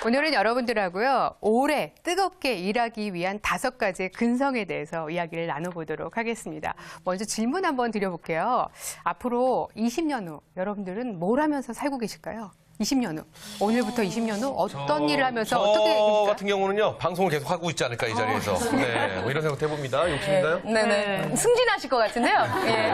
오늘은 여러분들하고요, 오래 뜨겁게 일하기 위한 5가지의 근성에 대해서 이야기를 나눠보도록 하겠습니다. 먼저 질문 한번 드려볼게요. 앞으로 20년 후 여러분들은 뭘 하면서 살고 계실까요? 20년 후. 오늘부터 20년 후 어떤 일을 하면서 어떻게 저 같은 경우는요, 방송을 계속 하고 있지 않을까, 이 자리에서. 네, 뭐 이런 생각 해봅니다. 욕심인가요? 네네. 승진하실 것 같은데요. 예.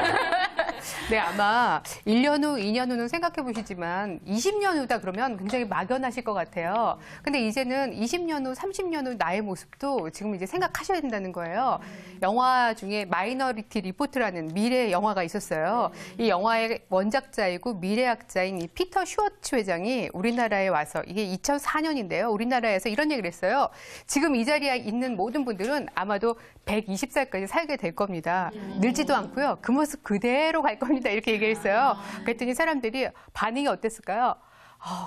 네, 아마 1년 후, 2년 후는 생각해 보시지만 20년 후다 그러면 굉장히 막연하실 것 같아요. 근데 이제는 20년 후, 30년 후 나의 모습도 지금 이제 생각하셔야 된다는 거예요. 영화 중에 마이너리티 리포트라는 미래 영화가 있었어요. 이 영화의 원작자이고 미래학자인 이 피터 슈워츠 회장이 우리나라에 와서, 이게 2004년인데요. 우리나라에서 이런 얘기를 했어요. 지금 이 자리에 있는 모든 분들은 아마도 120살까지 살게 될 겁니다. 늙지도 않고요. 그 모습 그대로 갈 겁니다. 이렇게 얘기했어요. 그랬더니 사람들이 반응이 어땠을까요?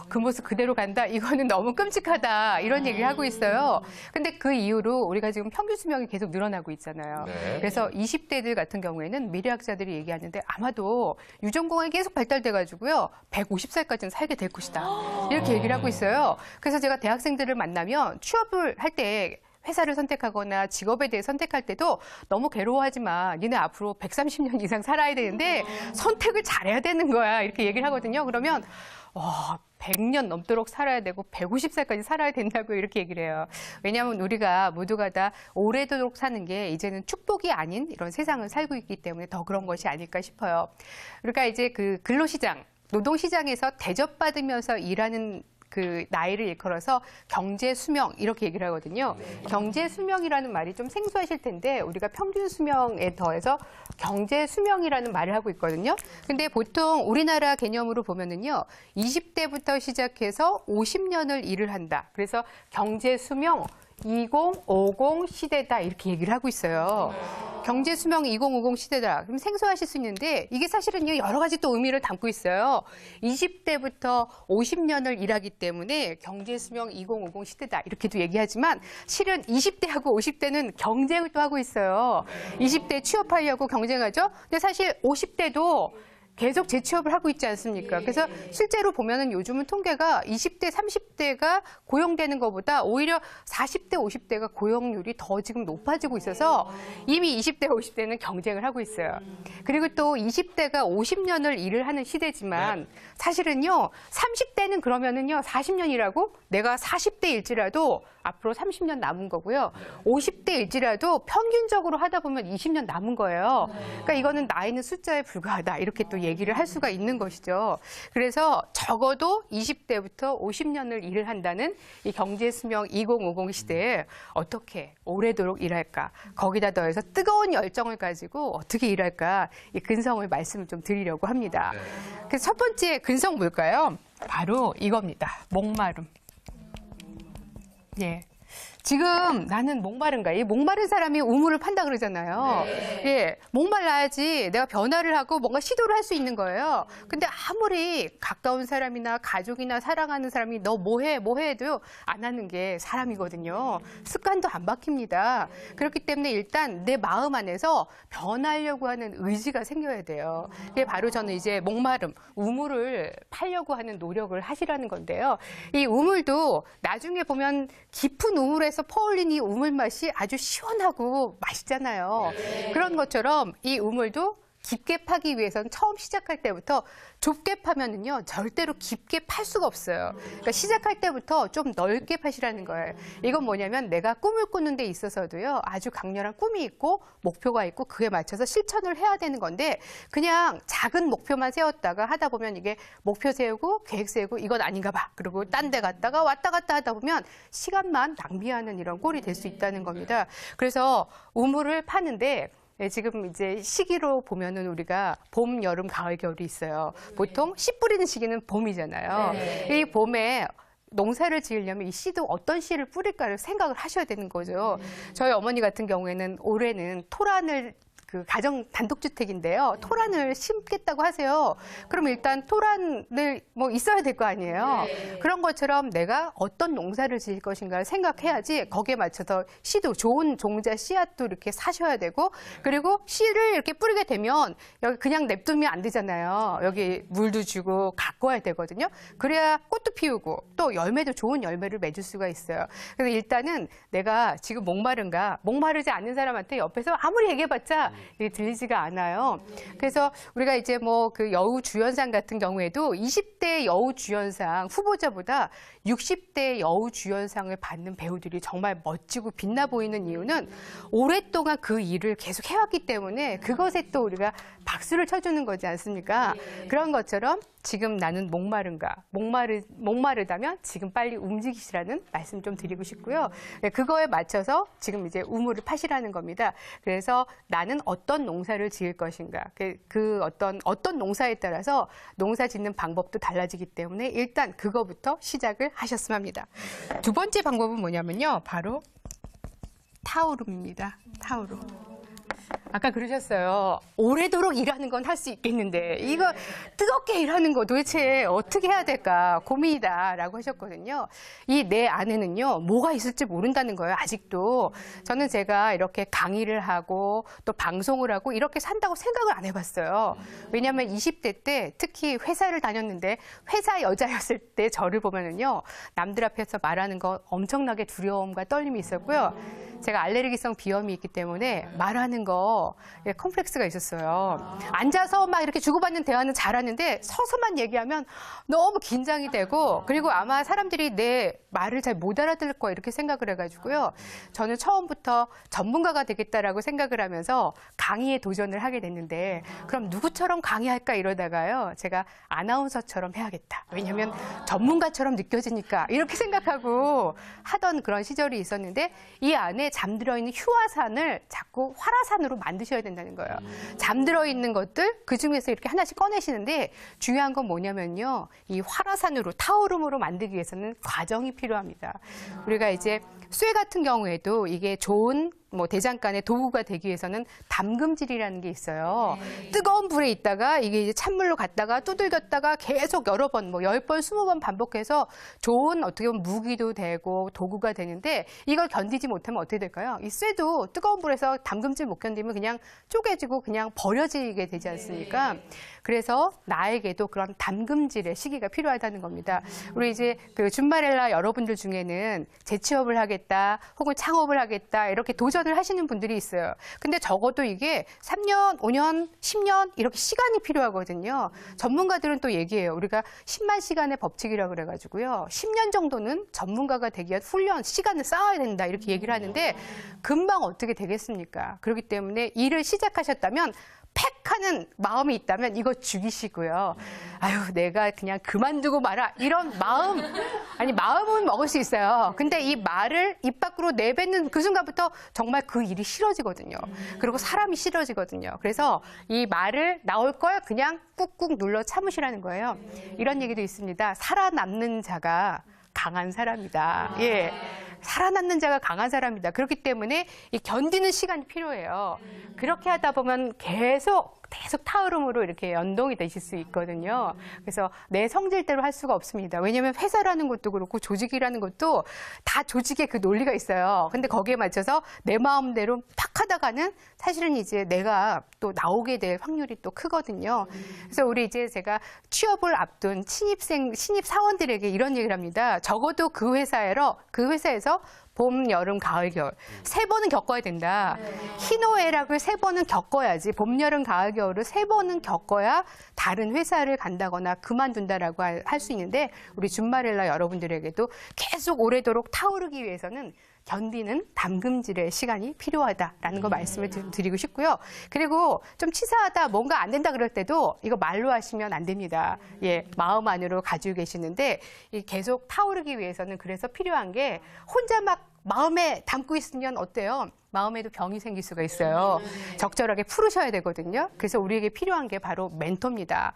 그 모습 그대로 간다? 이거는 너무 끔찍하다. 이런 얘기를 하고 있어요. 근데 그 이후로 우리가 지금 평균 수명이 계속 늘어나고 있잖아요. 네. 그래서 20대들 같은 경우에는 미래학자들이 얘기하는데 아마도 유전공학이 계속 발달돼가지고요. 150살까지는 살게 될 것이다. 이렇게 얘기를 하고 있어요. 그래서 제가 대학생들을 만나면 취업을 할 때 회사를 선택하거나 직업에 대해 선택할 때도 너무 괴로워하지 마. 니네 앞으로 130년 이상 살아야 되는데 선택을 잘해야 되는 거야. 이렇게 얘기를 하거든요. 그러면 100년 넘도록 살아야 되고 150살까지 살아야 된다고 이렇게 얘기를 해요. 왜냐하면 우리가 모두가 다 오래도록 사는 게 이제는 축복이 아닌 이런 세상을 살고 있기 때문에 더 그런 것이 아닐까 싶어요. 그러니까 이제 그 근로시장, 노동시장에서 대접받으면서 일하는 그 나이를 일컬어서 경제 수명 이렇게 얘기를 하거든요. 경제 수명이라는 말이 좀 생소하실 텐데 우리가 평균 수명에 더해서 경제 수명이라는 말을 하고 있거든요. 근데 보통 우리나라 개념으로 보면은요, 20대부터 시작해서 50년을 일을 한다. 그래서 경제 수명 2050 시대다 이렇게 얘기를 하고 있어요. 경제 수명 2050 시대다. 그럼 생소하실 수 있는데 이게 사실은 여러 가지 또 의미를 담고 있어요. 20대부터 50년을 일하기 때문에 경제 수명 2050 시대다 이렇게도 얘기하지만 실은 20대하고 50대는 경쟁을 또 하고 있어요. 20대 취업하려고 경쟁하죠. 근데 사실 50대도 계속 재취업을 하고 있지 않습니까? 그래서 실제로 보면은 요즘은 통계가 20대, 30대가 고용되는 것보다 오히려 40대, 50대가 고용률이 더 지금 높아지고 있어서 이미 20대, 50대는 경쟁을 하고 있어요. 그리고 또 20대가 50년을 일을 하는 시대지만 사실은요, 30대는 그러면은요, 40년이라고 내가 40대일지라도 앞으로 30년 남은 거고요. 50대일지라도 평균적으로 하다 보면 20년 남은 거예요. 그러니까 이거는 나이는 숫자에 불과하다. 이렇게 또 얘기를 할 수가 있는 것이죠. 그래서 적어도 20대부터 50년을 일을 한다는 이 경제 수명 2050 시대에 어떻게 오래도록 일할까? 거기다 더해서 뜨거운 열정을 가지고 어떻게 일할까? 이 근성을 말씀을 좀 드리려고 합니다. 그래서 첫 번째 근성 뭘까요? 바로 이겁니다. 목마름. 예. 지금 나는 목마른가? 이 목마른 사람이 우물을 판다 그러잖아요. 예. 목말라야지 내가 변화를 하고 뭔가 시도를 할 수 있는 거예요. 근데 아무리 가까운 사람이나 가족이나 사랑하는 사람이 너 뭐해 해도 안 하는 게 사람이거든요. 습관도 안 바뀝니다. 그렇기 때문에 일단 내 마음 안에서 변하려고 하는 의지가 생겨야 돼요. 그게 바로 저는 이제 목마름, 우물을 파려고 하는 노력을 하시라는 건데요. 이 우물도 나중에 보면 깊은 우물에서 퍼올린 이 우물 맛이 아주 시원하고 맛있잖아요. 그런 것처럼 이 우물도 깊게 파기 위해서는 처음 시작할 때부터 좁게 파면은요, 절대로 깊게 팔 수가 없어요. 그러니까 시작할 때부터 좀 넓게 파시라는 거예요. 이건 뭐냐면 내가 꿈을 꾸는 데 있어서도요, 아주 강렬한 꿈이 있고 목표가 있고 그에 맞춰서 실천을 해야 되는 건데 그냥 작은 목표만 세웠다가 하다 보면 이게 목표 세우고 계획 세우고 이건 아닌가 봐. 그리고 딴 데 갔다가 왔다 갔다 하다 보면 시간만 낭비하는 이런 꼴이 될 수 있다는 겁니다. 그래서 우물을 파는데 네, 지금 이제 시기로 보면은 우리가 봄, 여름, 가을, 겨울이 있어요. 보통 씨 뿌리는 시기는 봄이잖아요. 이 봄에 농사를 지으려면 이 씨도 어떤 씨를 뿌릴까를 생각을 하셔야 되는 거죠. 저희 어머니 같은 경우에는 올해는 토란을 그 가정 단독주택인데요. 토란을 심겠다고 하세요. 그럼 일단 토란을 뭐 있어야 될 거 아니에요. 그런 것처럼 내가 어떤 농사를 지을 것인가를 생각해야지 거기에 맞춰서 씨도 좋은 종자 씨앗도 이렇게 사셔야 되고 그리고 씨를 이렇게 뿌리게 되면 여기 그냥 냅두면 안 되잖아요. 여기 물도 주고 가꿔야 되거든요. 그래야 꽃도 피우고 또 열매도 좋은 열매를 맺을 수가 있어요. 그래서 일단은 내가 지금 목마른가 목마르지 않는 사람한테 옆에서 아무리 얘기해봤자 이게 들리지가 않아요. 그래서 우리가 이제 뭐 그 여우 주연상 같은 경우에도 20대 여우 주연상 후보자보다 60대 여우 주연상을 받는 배우들이 정말 멋지고 빛나 보이는 이유는 오랫동안 그 일을 계속 해왔기 때문에 그것에 또 우리가 박수를 쳐주는 거지 않습니까? 그런 것처럼 지금 나는 목마르다면 지금 빨리 움직이시라는 말씀 좀 드리고 싶고요. 그거에 맞춰서 지금 이제 우물을 파시라는 겁니다. 그래서 나는 어떤 농사를 지을 것인가. 그 어떤 농사에 따라서 농사 짓는 방법도 달라지기 때문에 일단 그거부터 시작을 하셨으면 합니다. 두 번째 방법은 뭐냐면요. 바로 타오름입니다. 타오름. 아까 그러셨어요. 오래도록 일하는 건 할 수 있겠는데 이거 뜨겁게 일하는 거 도대체 어떻게 해야 될까 고민이다라고 하셨거든요. 이 내 안에는요. 뭐가 있을지 모른다는 거예요. 아직도. 저는 제가 이렇게 강의를 하고 또 방송을 하고 이렇게 산다고 생각을 안 해봤어요. 왜냐하면 20대 때 특히 회사를 다녔는데 회사 여자였을 때 저를 보면은요. 남들 앞에서 말하는 거 엄청나게 두려움과 떨림이 있었고요. 제가 알레르기성 비염이 있기 때문에 말하는 거 컴플렉스가 있었어요. 앉아서 막 이렇게 주고받는 대화는 잘하는데 서서만 얘기하면 너무 긴장이 되고 그리고 아마 사람들이 내 말을 잘 못 알아들을 거야 이렇게 생각을 해가지고요. 저는 처음부터 전문가가 되겠다라고 생각을 하면서 강의에 도전을 하게 됐는데 그럼 누구처럼 강의할까 이러다가요. 제가 아나운서처럼 해야겠다. 왜냐하면 전문가처럼 느껴지니까 이렇게 생각하고 하던 그런 시절이 있었는데 이 안에 잠들어 있는 휴화산을 자꾸 활화산으로 만드셔야 된다는 거예요. 잠들어 있는 것들 그 중에서 이렇게 하나씩 꺼내시는데 중요한 건 뭐냐면요. 이 활화산으로 타오름으로 만들기 위해서는 과정이 필요합니다. 우리가 이제 쇠 같은 경우에도 이게 좋은 뭐 대장간의 도구가 되기 위해서는 담금질이라는 게 있어요. 뜨거운 불에 있다가 이게 이제 찬물로 갔다가 두들겼다가 계속 여러 번, 뭐 10번, 20번 반복해서 좋은 어떻게 보면 무기도 되고 도구가 되는데 이걸 견디지 못하면 어떻게 될까요? 이 쇠도 뜨거운 불에서 담금질 못 견디면 그냥 쪼개지고 그냥 버려지게 되지 않습니까? 그래서 나에게도 그런 담금질의 시기가 필요하다는 겁니다. 우리 이제 그 줌마렐라 여러분들 중에는 재취업을 하겠다 혹은 창업을 하겠다 이렇게 도전을 하시는 분들이 있어요. 근데 적어도 이게 3년, 5년, 10년 이렇게 시간이 필요하거든요. 전문가들은 또 얘기해요. 우리가 10만 시간의 법칙이라고 그래가지고요. 10년 정도는 전문가가 되기 위한 훈련, 시간을 쌓아야 된다 이렇게 얘기를 하는데 금방 어떻게 되겠습니까? 그렇기 때문에 일을 시작하셨다면 팩 하는 마음이 있다면 이거 죽이시고요. 아유, 내가 그냥 그만두고 말아. 이런 마음, 아니, 마음은 먹을 수 있어요. 근데 이 말을 입 밖으로 내뱉는 그 순간부터 정말 그 일이 싫어지거든요. 그리고 사람이 싫어지거든요. 그래서 이 말을 나올 걸 그냥 꾹꾹 눌러 참으시라는 거예요. 이런 얘기도 있습니다. 살아남는 자가 강한 사람이다. 예. 살아남는 자가 강한 사람이다. 그렇기 때문에 이 견디는 시간이 필요해요. 그렇게 하다 보면 계속 타오름으로 이렇게 연동이 되실 수 있거든요. 그래서 내 성질대로 할 수가 없습니다. 왜냐하면 회사라는 것도 그렇고 조직이라는 것도 다 조직의 그 논리가 있어요. 근데 거기에 맞춰서 내 마음대로 탁 하다가는 사실은 이제 내가 또 나오게 될 확률이 또 크거든요. 그래서 우리 이제 제가 취업을 앞둔 신입 사원들에게 이런 얘기를 합니다. 적어도 그 회사에서 봄, 여름, 가을, 겨울. 3번은 겪어야 된다. 희노애락을 3번은 겪어야지. 봄, 여름, 가을, 겨울을 3번은 겪어야 다른 회사를 간다거나 그만둔다라고 할 수 있는데 우리 줌마렐라 여러분들에게도 계속 오래도록 타오르기 위해서는 견디는 담금질의 시간이 필요하다라는 거 말씀을 드리고 싶고요. 그리고 좀 치사하다, 뭔가 안 된다 그럴 때도 이거 말로 하시면 안 됩니다. 예, 마음 안으로 가지고 계시는데 계속 타오르기 위해서는 그래서 필요한 게 혼자 막 마음에 담고 있으면 어때요? 마음에도 병이 생길 수가 있어요. 적절하게 풀으셔야 되거든요. 그래서 우리에게 필요한 게 바로 멘토입니다.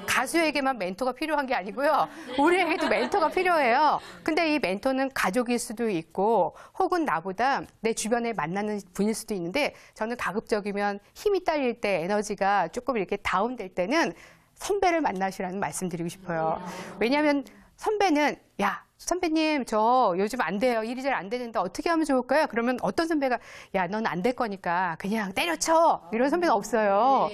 가수에게만 멘토가 필요한 게 아니고요. 우리에게도 멘토가 필요해요. 근데 이 멘토는 가족일 수도 있고 혹은 나보다 내 주변에 만나는 분일 수도 있는데 저는 가급적이면 힘이 딸릴 때 에너지가 조금 이렇게 다운될 때는 선배를 만나시라는 말씀드리고 싶어요. 왜냐하면 선배는 야 선배님 저 요즘 안 돼요. 일이 잘 안 되는데 어떻게 하면 좋을까요? 그러면 어떤 선배가 야 넌 안 될 거니까 그냥 때려쳐. 이런 선배가 없어요.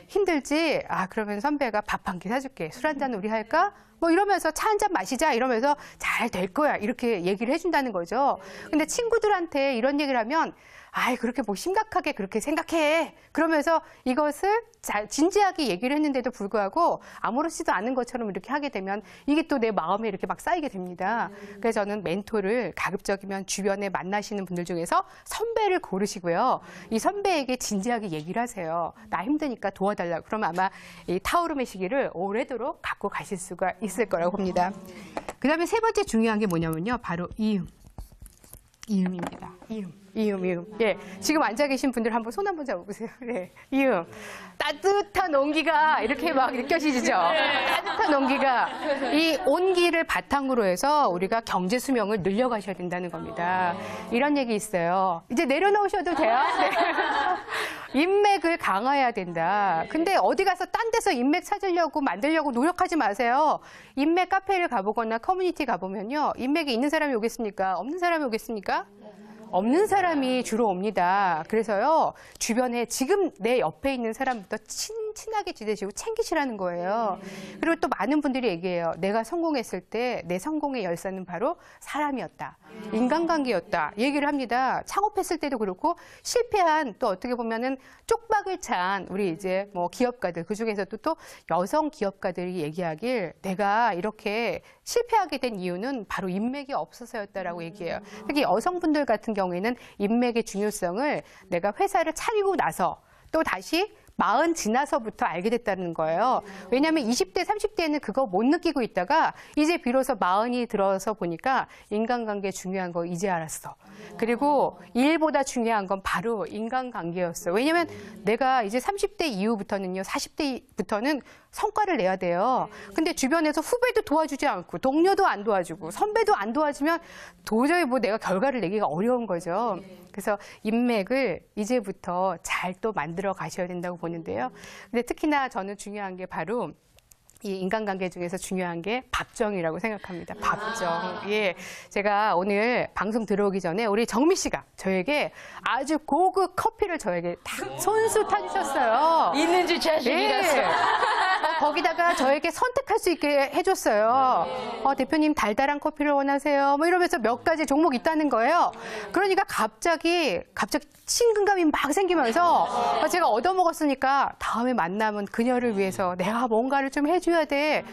힘들지? 아 그러면 선배가 밥 한 끼 사줄게. 술 한 잔 우리 할까? 뭐 이러면서 차 한 잔 마시자 이러면서 잘 될 거야. 이렇게 얘기를 해준다는 거죠. 근데 친구들한테 이런 얘기를 하면 아이 그렇게 뭐 심각하게 그렇게 생각해. 그러면서 이것을 진지하게 얘기를 했는데도 불구하고 아무렇지도 않은 것처럼 이렇게 하게 되면 이게 또 내 마음에 이렇게 막 쌓이게 됩니다. 그래서 저는 멘토를 가급적이면 주변에 만나시는 분들 중에서 선배를 고르시고요. 이 선배에게 진지하게 얘기를 하세요. 나 힘드니까 도와달라고. 그러면 아마 이 타오름의 시기를 오래도록 갖고 가실 수가 있을 거라고 봅니다. 그 다음에 세 번째 중요한 게 뭐냐면요. 바로 이음. 이음입니다. 이음. 예. 지금 앉아 계신 분들 한번 손 한번 잡아보세요. 네. 이음. 따뜻한 온기가 이렇게 막 느껴지죠? 따뜻한 온기가. 이 온기를 바탕으로 해서 우리가 경제 수명을 늘려가셔야 된다는 겁니다. 이런 얘기 있어요. 이제 내려놓으셔도 돼요? 네. 인맥을 강화해야 된다. 근데 어디 가서 딴 데서 인맥 찾으려고 만들려고 노력하지 마세요. 인맥 카페를 가보거나 커뮤니티 가보면요. 인맥이 있는 사람이 오겠습니까? 없는 사람이 오겠습니까? 없는 사람이 주로 옵니다. 그래서요, 주변에 지금 내 옆에 있는 사람부터 친하게 지내시고 챙기시라는 거예요. 그리고 또 많은 분들이 얘기해요. 내가 성공했을 때 내 성공의 열쇠는 바로 사람이었다. 인간관계였다. 얘기를 합니다. 창업했을 때도 그렇고 실패한 또 어떻게 보면은 쪽박을 찬 우리 이제 뭐 기업가들 그중에서도 또 여성 기업가들이 얘기하길 내가 이렇게 실패하게 된 이유는 바로 인맥이 없어서였다라고 얘기해요. 특히 여성분들 같은 경우에는 인맥의 중요성을 내가 회사를 차리고 나서 또 다시 40 지나서부터 알게 됐다는 거예요. 왜냐하면 20대, 30대에는 그거 못 느끼고 있다가 이제 비로소 40이 들어서 보니까 인간관계 중요한 거 이제 알았어. 그리고 일보다 중요한 건 바로 인간관계였어. 왜냐하면 내가 이제 30대 이후부터는요, 40대부터는 성과를 내야 돼요. 근데 주변에서 후배도 도와주지 않고 동료도 안 도와주고 선배도 안 도와주면 도저히 뭐 내가 결과를 내기가 어려운 거죠. 그래서 인맥을 이제부터 잘 또 만들어 가셔야 된다고 보는데요. 근데 특히나 저는 중요한 게 바로 이 인간관계 중에서 중요한 게 밥정이라고 생각합니다. 밥정. 예. 제가 오늘 방송 들어오기 전에 우리 정미 씨가 저에게 아주 고급 커피를 저에게 딱 손수 타주셨어요. 있는 줄 자식이라서. 예. 거기다가 저에게 선택할 수 있게 해줬어요. 대표님 달달한 커피를 원하세요? 뭐 이러면서 몇 가지 종목이 있다는 거예요. 그러니까 갑자기 친근감이 막 생기면서 제가 얻어먹었으니까 다음에 만나면 그녀를 위해서 내가 뭔가를 좀 해줘야 돼.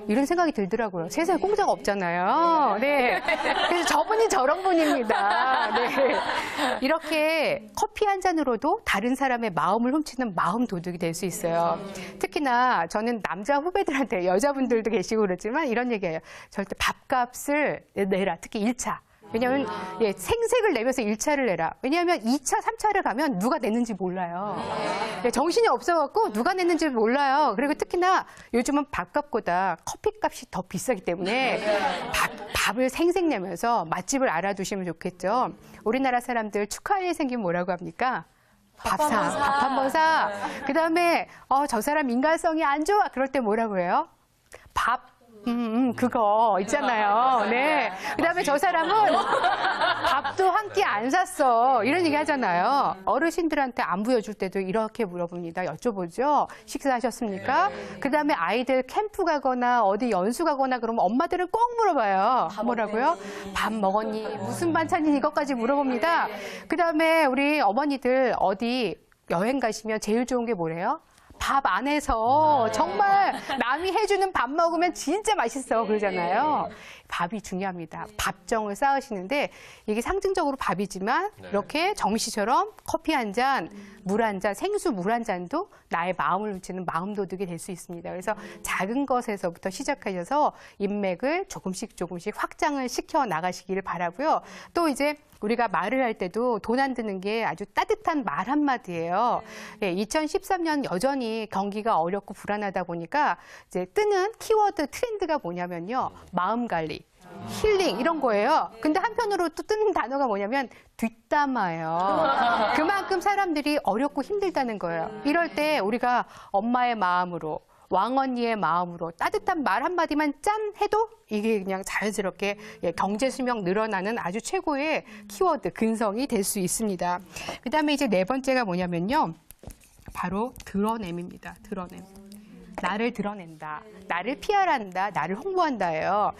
이런 생각이 들더라고요. 세상에 공짜가 없잖아요. 네. 그래서 저분이 저런 분입니다. 네. 이렇게 커피 한 잔으로도 다른 사람의 마음을 훔치는 마음 도둑이 될 수 있어요. 특히나 저는 남자 후배들한테 여자분들도 계시고 그렇지만 이런 얘기예요. 절대 밥값을 내라. 특히 1차. 왜냐하면 생색을 내면서 1차를 내라. 왜냐하면 2차, 3차를 가면 누가 냈는지 몰라요. 정신이 없어갖고 누가 냈는지 몰라요. 그리고 특히나 요즘은 밥값보다 커피값이 더 비싸기 때문에 밥을 생색 내면서 맛집을 알아두시면 좋겠죠. 우리나라 사람들 축하할 일 생기면 뭐라고 합니까? 밥 한 번 사. 그 다음에 저 사람 인간성이 안 좋아. 그럴 때 뭐라고 해요? 그거 있잖아요. 네. 그다음에 저 사람은 밥도 한 끼 안 샀어. 이런 얘기 하잖아요. 어르신들한테 안 부여줄 때도 이렇게 물어봅니다. 여쭤보죠. 식사하셨습니까? 그다음에 아이들 캠프 가거나 어디 연수 가거나 그러면 엄마들은 꼭 물어봐요. 뭐라고요? 밥 먹었니? 무슨 반찬이니? 이것까지 물어봅니다. 그다음에 우리 어머니들 어디 여행 가시면 제일 좋은 게 뭐래요? 밥 안에서 정말 남이 해주는 밥 먹으면 진짜 맛있어 그러잖아요. 밥이 중요합니다. 밥정을 쌓으시는데 이게 상징적으로 밥이지만 이렇게 정 씨처럼 커피 한 잔, 물 한 잔, 생수 물 한 잔도 나의 마음을 훔치는 마음 도둑이 될 수 있습니다. 그래서 작은 것에서부터 시작하셔서 인맥을 조금씩 확장을 시켜 나가시기를 바라고요. 또 이제 우리가 말을 할 때도 돈 안 드는 게 아주 따뜻한 말 한마디예요. 예, 2013년 여전히 경기가 어렵고 불안하다 보니까 이제 뜨는 키워드 트렌드가 뭐냐면요. 마음 관리. 힐링 이런 거예요. 근데 한편으로 또 뜨는 단어가 뭐냐면 뒷담화예요. 그만큼 사람들이 어렵고 힘들다는 거예요. 이럴 때 우리가 엄마의 마음으로 왕언니의 마음으로 따뜻한 말 한마디만 짠 해도 이게 그냥 자연스럽게 경제 수명 늘어나는 아주 최고의 키워드 근성이 될 수 있습니다. 그다음에 이제 네 번째가 뭐냐면요. 바로 드러냄입니다. 드러냄. 나를 드러낸다. 나를 PR한다. 나를 홍보한다예요.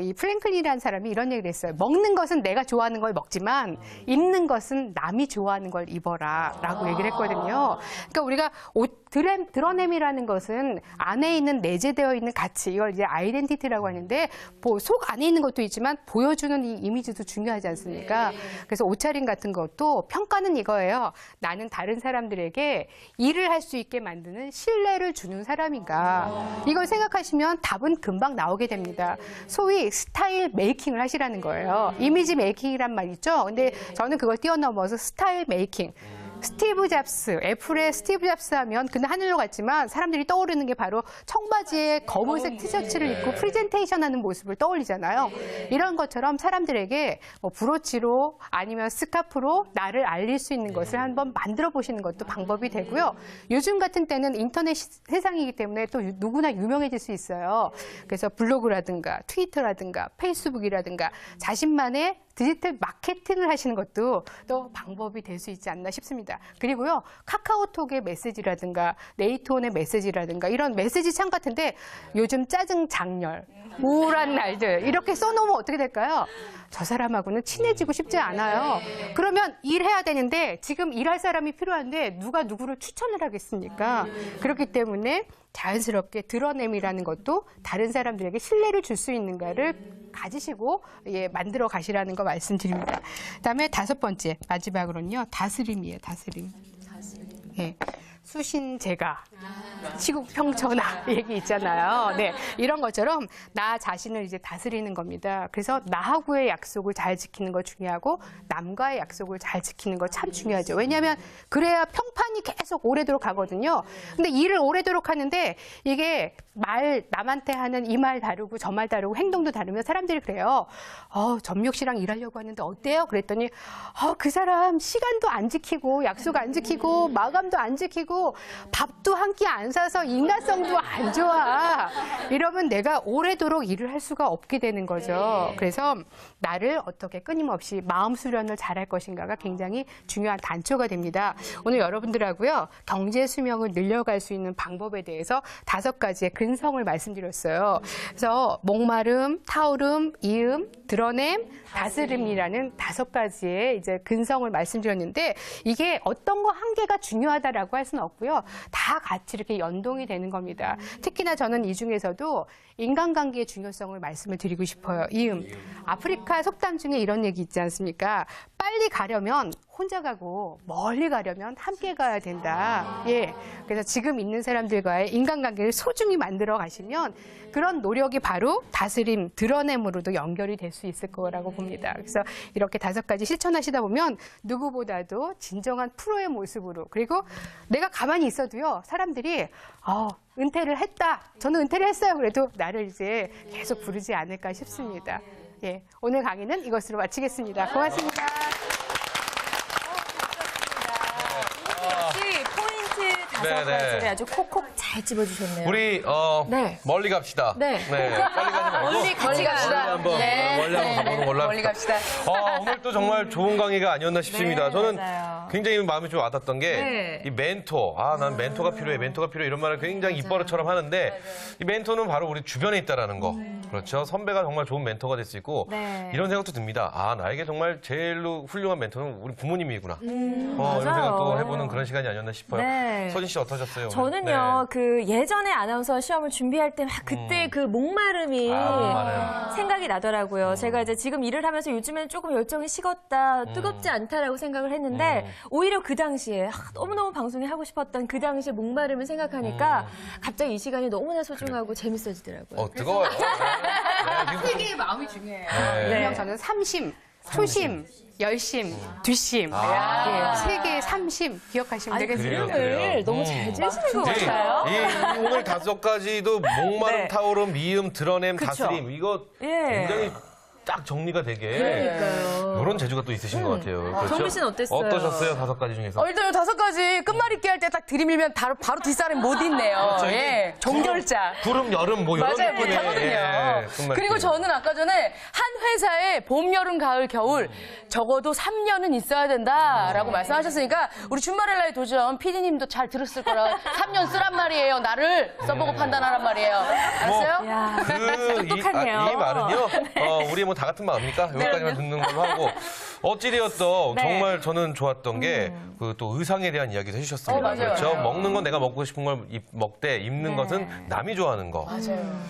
이 프랭클린이라는 사람이 이런 얘기를 했어요. 먹는 것은 내가 좋아하는 걸 먹지만 입는 것은 남이 좋아하는 걸 입어라 라고 얘기를 했거든요. 그러니까 우리가 옷 드러냄이라는 것은 안에 있는 내재되어 있는 가치, 이걸 이제 아이덴티티라고 하는데 뭐 속 안에 있는 것도 있지만 보여주는 이 이미지도 중요하지 않습니까? 그래서 옷차림 같은 것도 평가는 이거예요. 나는 다른 사람들에게 일을 할 수 있게 만드는 신뢰를 주는 사람인가. 이걸 생각하시면 답은 금방 나오게 됩니다. 소위 스타일 메이킹을 하시라는 거예요. 이미지 메이킹이란 말 있죠? 근데 저는 그걸 뛰어넘어서 스타일 메이킹. 스티브 잡스, 애플의 스티브 잡스 하면 그는 하늘로 갔지만 사람들이 떠오르는 게 바로 청바지에 검은색 티셔츠를 입고 프레젠테이션 하는 모습을 떠올리잖아요. 이런 것처럼 사람들에게 뭐 브로치로 아니면 스카프로 나를 알릴 수 있는 것을 한번 만들어 보시는 것도 방법이 되고요. 요즘 같은 때는 인터넷 세상이기 때문에 또 누구나 유명해질 수 있어요. 그래서 블로그라든가 트위터라든가 페이스북이라든가 자신만의 디지털 마케팅을 하시는 것도 또 방법이 될 수 있지 않나 싶습니다. 그리고요, 카카오톡의 메시지라든가 네이트온의 메시지라든가 이런 메시지 창 같은데 요즘 짜증 장렬, 우울한 날들 이렇게 써놓으면 어떻게 될까요? 저 사람하고는 친해지고 싶지 않아요. 그러면 일해야 되는데 지금 일할 사람이 필요한데 누가 누구를 추천을 하겠습니까? 그렇기 때문에 자연스럽게 드러냄이라는 것도 다른 사람들에게 신뢰를 줄 수 있는가를 가지시고 만들어 가시라는 거 말씀드립니다. 그다음에 다섯 번째 마지막으로는요. 다스림이에요. 다스림. 예. 수신제가 시국평천하 얘기 있잖아요. 네, 이런 것처럼 나 자신을 이제 다스리는 겁니다. 그래서 나하고의 약속을 잘 지키는 거 중요하고 남과의 약속을 잘 지키는 거 참 중요하죠. 왜냐하면 그래야 평판이 계속 오래도록 가거든요. 근데 일을 오래도록 하는데 이게 남한테 하는 이 말 다르고 저 말 다르고 행동도 다르면 사람들이 그래요. 점육 씨랑 일하려고 하는데 어때요? 그랬더니 그 사람 시간도 안 지키고 약속 안 지키고 마감도 안 지키고 밥도 한 끼 안 사서 인간성도 안 좋아. 이러면 내가 오래도록 일을 할 수가 없게 되는 거죠. 그래서 나를 어떻게 끊임없이 마음 수련을 잘할 것인가가 굉장히 중요한 단초가 됩니다. 오늘 여러분들하고요. 경제 수명을 늘려갈 수 있는 방법에 대해서 5가지의 근성을 말씀드렸어요. 그래서 목마름, 타오름, 이음, 드러냄, 다스림이라는 5가지의 이제 근성을 말씀드렸는데 이게 어떤 거 한 개가 중요하다라고 할 수는 없고요. 다 같이 이렇게 연동이 되는 겁니다. 특히나 저는 이 중에서도 인간관계의 중요성을 말씀을 드리고 싶어요. 이음. 아프리카 속담 중에 이런 얘기 있지 않습니까? 빨리 가려면 혼자 가고 멀리 가려면 함께 가야 된다. 예. 그래서 지금 있는 사람들과의 인간관계를 소중히 만들어 가시면 그런 노력이 바로 다스림, 드러냄으로도 연결이 될 수 있을 거라고 봅니다. 그래서 이렇게 5가지 실천하시다 보면 누구보다도 진정한 프로의 모습으로 그리고 내가 가만히 있어도요. 사람들이 은퇴를 했다. 저는 은퇴를 했어요. 그래도 나를 이제 계속 부르지 않을까 싶습니다. 예. 오늘 강의는 이것으로 마치겠습니다. 고맙습니다. 다섯 가지를 아주 콕콕 잘 집어주셨네요. 우리 네. 멀리 갑시다. 네. 빨리 가지 말고 멀리 같이 갑시다. 멀리 한번 가보는 걸로 멀리 갑시다. 오늘 또 정말 좋은 강의가 아니었나 싶습니다. 네, 저는 맞아요. 굉장히 마음이 좀 와닿던 게 네. 이 멘토. 난 멘토가 필요해. 멘토가 필요해. 이런 말을 굉장히 입버릇처럼 하는데 이 멘토는 바로 우리 주변에 있다라는 거. 그렇죠. 선배가 정말 좋은 멘토가 될 수 있고 네. 이런 생각도 듭니다. 나에게 정말 제일로 훌륭한 멘토는 우리 부모님이구나. 이런 맞아요. 생각도 해보는 그런 시간이 아니었나 싶어요. 네. 서진 씨 어떠셨어요? 오늘? 저는요, 그 예전에 아나운서 시험을 준비할 때 막 그때 그 목마름이 목마름. 생각이 나더라고요. 제가 이제 지금 일을 하면서 요즘에는 조금 열정이 식었다, 뜨겁지 않다라고 생각을 했는데 오히려 그 당시에 너무너무 방송이 하고 싶었던 그 당시에 목마름을 생각하니까 갑자기 이 시간이 너무나 소중하고 재밌어지더라고요. 뜨거워요. 세계의 마음이 중요해요. 네. 일명 저는 삼심. 초심, 열심, 뒷심, 세 개의 삼심 기억하시면 되겠습니다. 이름을 너무 잘 지으시는 것 같아요. 오늘 5가지도 목마름, 네. 타오름, 미음, 드러냄, 그쵸. 다스림 이거 예. 굉장히 딱 정리가 되게 그러니까요. 이런 재주가 또 있으신 것 같아요. 그렇죠? 정미 씨는 어땠어요? 어떠셨어요? 5가지 중에서? 일단 5가지 끝말잇기 할 때 딱 들이밀면 바로 뒷사람이 못 있네요. 그렇죠. 예. 종결자. 구름, 여름 뭐 이런 맞아요. 느낌의 못하거든요. 끝말잇기. 그리고 저는 아까 전에 한 회사에 봄, 여름, 가을, 겨울 적어도 3년은 있어야 된다라고 말씀하셨으니까 우리 줌바렐라의 도전 PD님도 잘 들었을 거라 3년 쓰란 말이에요. 나를 써보고 판단하란 말이에요. 알았어요? 야, 이 똑똑하네요. 말은요. 우리 뭐 다 같은 마음입니까? 여기까지만 듣는 걸로 하고 어찌되었던 네. 정말 저는 좋았던 게 그 또 의상에 대한 이야기도 해주셨습니다. 맞아요. 그렇죠? 맞아요. 먹는 건 내가 먹고 싶은 걸 먹되 입는 네. 것은 남이 좋아하는 거. 맞아요.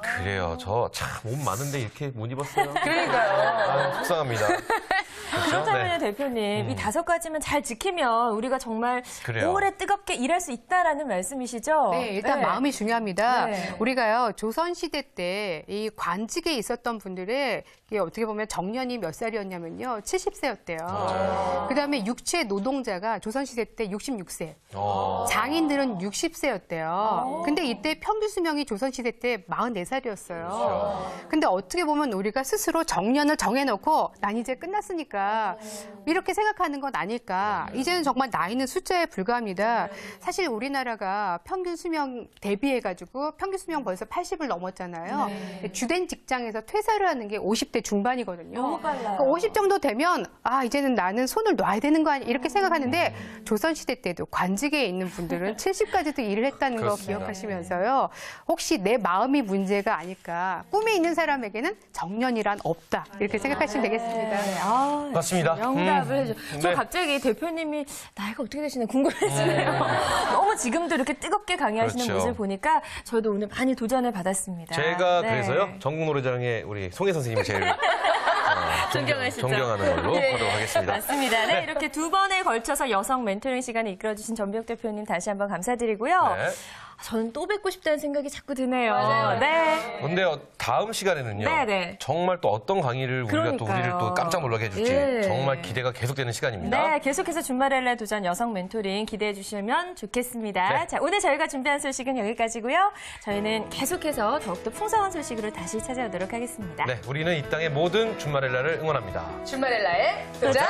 그래요. 저 참 옷 많은데 이렇게 못 입었어요. 그러니까요. 속상합니다. 그렇죠? 그렇다면 대표님, 이 5가지만 잘 지키면 우리가 정말 그래요. 오래 뜨겁게 일할 수 있다라는 말씀이시죠? 네, 일단 네. 마음이 중요합니다. 네. 우리가요, 조선시대 때 이 관직에 있었던 분들의 이게 어떻게 보면 정년이 몇 살이었냐면요, 70세였대요. 그 다음에 육체 노동자가 조선시대 때 66세. 장인들은 60세였대요. 근데 이때 평균 수명이 조선시대 때 44살이었어요. 근데 어떻게 보면 우리가 스스로 정년을 정해놓고 난 이제 끝났으니까 이렇게 생각하는 건 아닐까. 이제는 정말 나이는 숫자에 불과합니다. 사실 우리나라가 평균 수명 대비해가지고 평균 수명 벌써 80을 넘었잖아요. 주된 직장에서 퇴사를 하는 게 50대 중반이거든요. 너무 빨라요. 50 정도 되면 이제는 나는 손을 놔야 되는 거 아니야 이렇게 생각하는데 조선시대 때도 관직에 있는 분들은 70까지도 일을 했다는 거 그렇습니다. 기억하시면서요. 혹시 내 마음이 문제가 아닐까. 꿈이 있는 사람에게는 정년이란 없다. 이렇게 생각하시면 되겠습니다. 네, 아, 맞습니다. 명답을 해줘. 저 네. 갑자기 대표님이 나이가 어떻게 되시나 궁금해지네요. 너무 지금도 이렇게 뜨겁게 강의하시는 그렇죠. 모습을 보니까 저도 오늘 많이 도전을 받았습니다. 제가 네. 그래서요 전국 노래자랑의 우리 송혜 선생님이 제일 존경하시죠? 존경하는 걸로 예, 하도록 하겠습니다. 맞습니다. 네, 이렇게 2번에 걸쳐서 여성 멘토링 시간을 이끌어주신 전비혁 대표님 다시 한번 감사드리고요. 네. 저는 또 뵙고 싶다는 생각이 자꾸 드네요. 맞아요. 네. 근데 다음 시간에는요. 네네. 정말 또 어떤 강의를 우리가 또 그러니까요. 우리를 또 깜짝 놀라게 해줄지 예. 정말 기대가 계속되는 시간입니다. 네, 계속해서 준마렐라 도전 여성 멘토링 기대해 주시면 좋겠습니다. 네. 자, 오늘 저희가 준비한 소식은 여기까지고요. 저희는 계속해서 더욱더 풍성한 소식으로 다시 찾아오도록 하겠습니다. 네, 우리는 이 땅의 모든 준마렐라를 응원합니다. 줌바렐라의 도전